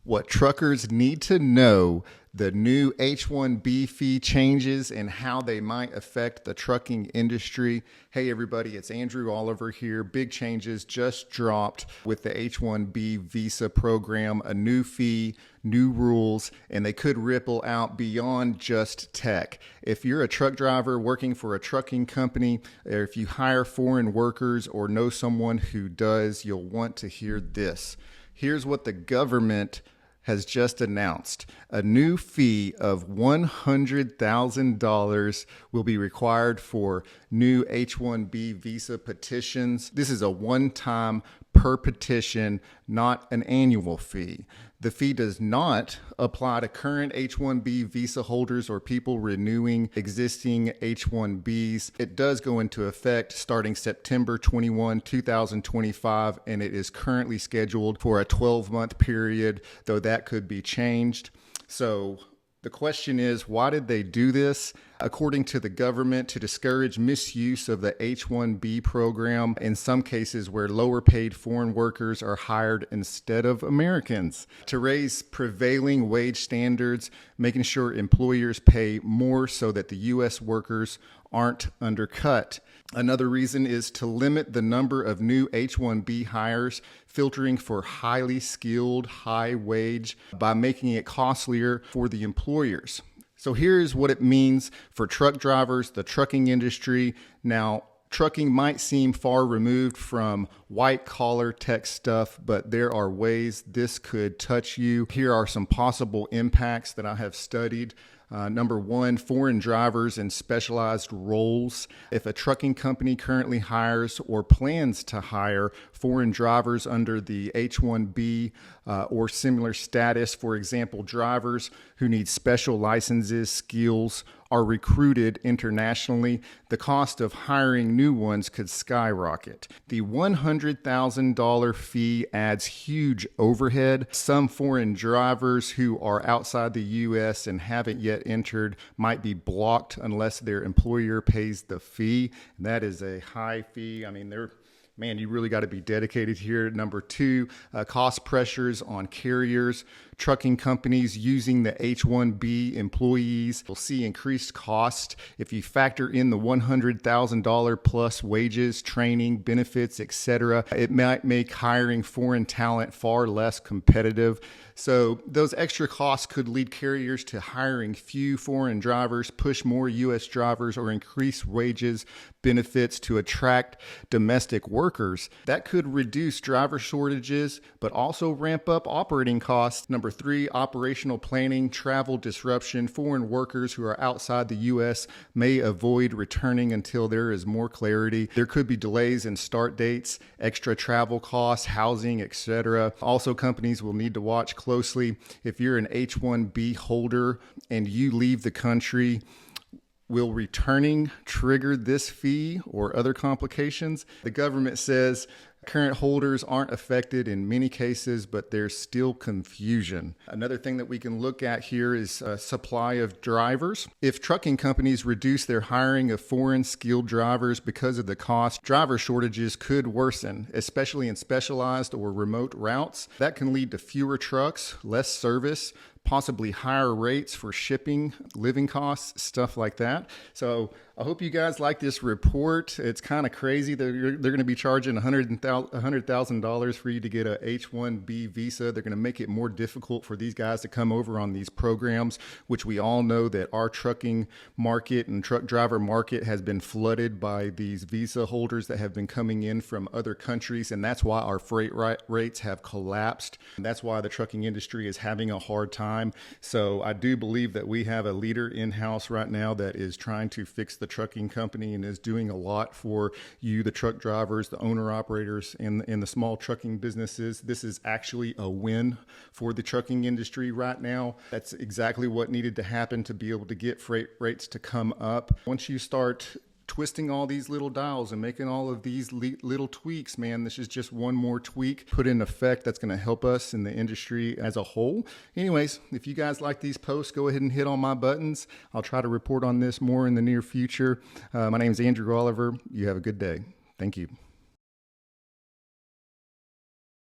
What truckers need to know, the new H-1B fee changes and how they might affect the trucking industry. Hey everybody, it's Andrew Oliver here. Big changes just dropped with the H-1B visa program, a new fee, new rules, and they could ripple out beyond just tech. If you're a truck driver working for a trucking company, or if you hire foreign workers or know someone who does, you'll want to hear this. Here's what the government has just announced. A new fee of $100,000 will be required for new H-1B visa petitions. This is a one-time per petition, not an annual fee. The fee does not apply to current H-1B visa holders or people renewing existing H-1Bs. It does go into effect starting September 21, 2025, and it is currently scheduled for a 12-month period, though that could be changed. So the question is, why did they do this? According to the government, to discourage misuse of the H-1B program in some cases where lower paid foreign workers are hired instead of Americans, to raise prevailing wage standards, making sure employers pay more so that the U.S. workers aren't undercut. Another reason is to limit the number of new H-1B hires, filtering for highly skilled, high wage by making it costlier for the employers. So here's what it means for truck drivers, the trucking industry. Now, trucking might seem far removed from white collar tech stuff, but there are ways this could touch you. Here are some possible impacts that I have studied. Number one, foreign drivers in specialized roles. If a trucking company currently hires or plans to hire foreign drivers under the H-1B or similar status, for example, drivers who need special licenses, skills, are recruited internationally, the cost of hiring new ones could skyrocket. The $100,000 fee adds huge overhead. Some foreign drivers who are outside the U.S. and haven't yet entered might be blocked unless their employer pays the fee. And that is a high fee. I mean, man, you really got to be dedicated here. Number two, cost pressures on carriers. Trucking companies using the H-1B employees will see increased cost. If you factor in the $100,000 plus wages, training, benefits, etc., it might make hiring foreign talent far less competitive. So those extra costs could lead carriers to hiring few foreign drivers, push more U.S. drivers, or increase wages, benefits to attract domestic workers. That could reduce driver shortages, but also ramp up operating costs. Number three, operational planning, travel disruption. Foreign workers who are outside the U.S. may avoid returning until there is more clarity. There could be delays in start dates, extra travel costs, housing, etc. Also, companies will need to watch closely. If you're an H-1B holder and you leave the country, will returning trigger this fee or other complications? The government says current holders aren't affected in many cases, but there's still confusion. Another thing that we can look at here is supply of drivers. If trucking companies reduce their hiring of foreign skilled drivers because of the cost, driver shortages could worsen, especially in specialized or remote routes. That can lead to fewer trucks, less service, possibly higher rates for shipping, living costs, stuff like that. So I hope you guys like this report. It's kind of crazy that they're going to be charging $100,000 for you to get a H-1B visa. They're going to make it more difficult for these guys to come over on these programs, which we all know that our trucking market and truck driver market has been flooded by these visa holders that have been coming in from other countries. And that's why our freight rates have collapsed. And that's why the trucking industry is having a hard time. So I do believe that we have a leader in-house right now that is trying to fix the trucking company and is doing a lot for you, the truck drivers, the owner-operators, and the small trucking businesses. This is actually a win for the trucking industry right now. That's exactly what needed to happen to be able to get freight rates to come up. Once you start twisting all these little dials and making all of these little tweaks, man, this is just one more tweak put in effect that's going to help us in the industry as a whole. Anyways, if you guys like these posts, go ahead and hit on my buttons. I'll try to report on this more in the near future. My name is Andrew Oliver. You have a good day. Thank you.